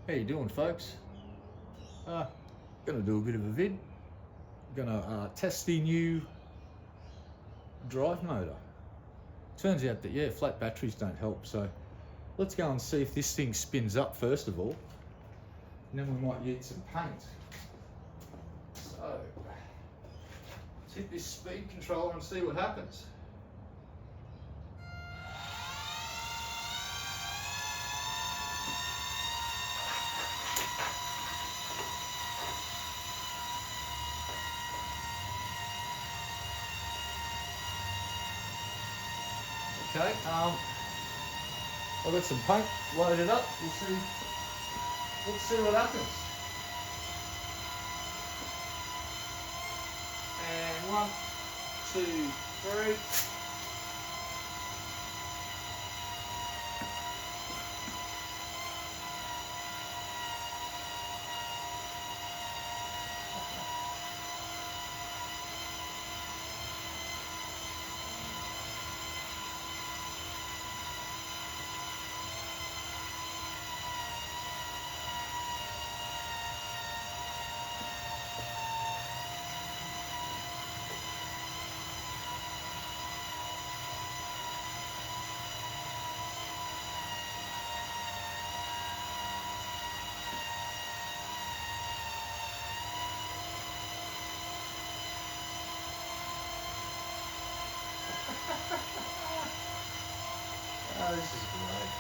How you doing, folks? Gonna do a bit of a vid. Gonna test the new drive motor. Turns out that, yeah, flat batteries don't help, so let's go and see if this thing spins up first of all, and then we might get some paint. So let's hit this speed controller and see what happens. Okay, I've got some paint loaded up. Let's see what happens. And 1, 2, 3. Oh, this is great.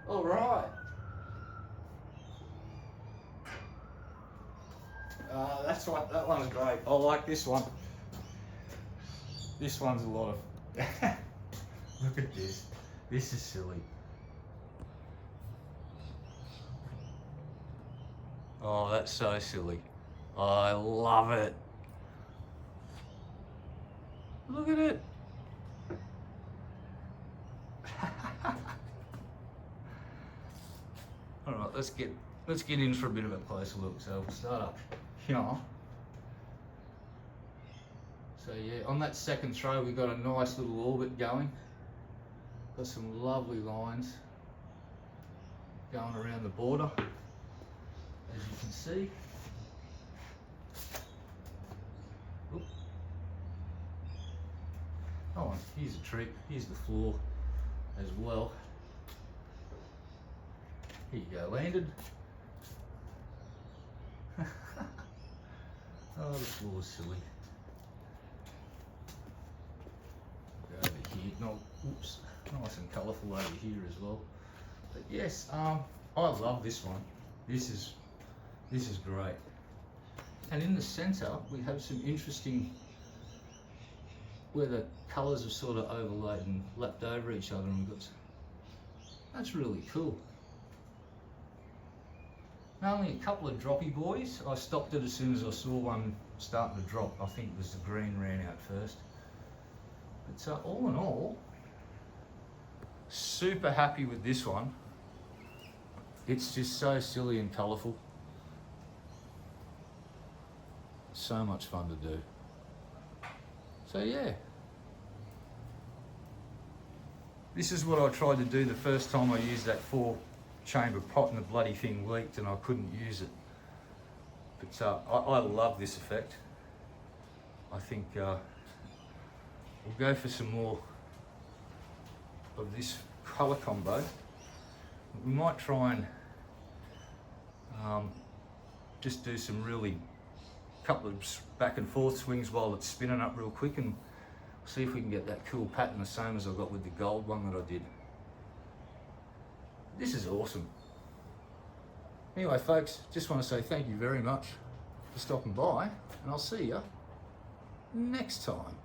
All right. That one's great. I like this one. This one's a lot of. Look at this. This is silly. Oh, that's so silly. I love it. Look at it. All right, let's get in for a bit of a closer look. So we'll start up here. So yeah, on that second throw, we've got a nice little orbit going. Got some lovely lines going around the border, as you can see. Oop. Oh, and here's a trick. Here's the floor as well. Here you go, landed. Oh, the floor's silly. Go over here. No, oops. Nice and colourful over here as well. But yes, I love this one. This is great. And in the centre, we have some interesting where the colours have sort of overlaid and lapped over each other, and we've got. That's really cool. Only a couple of droppy boys. I stopped it as soon as I saw one starting to drop. I think it was the green ran out first. But all in all, super happy with this one. It's just so silly and colourful. So much fun to do. So yeah. This is what I tried to do the first time I used that 4-chamber pot and the bloody thing leaked and I couldn't use it. But I love this effect. I think we'll go for some more of this colour combo. We might try and just do some really couple of back and forth swings while it's spinning up real quick, and see if we can get that cool pattern the same as I got with the gold one that I did. This is awesome. Anyway folks, just want to say thank you very much for stopping by, and I'll see you next time.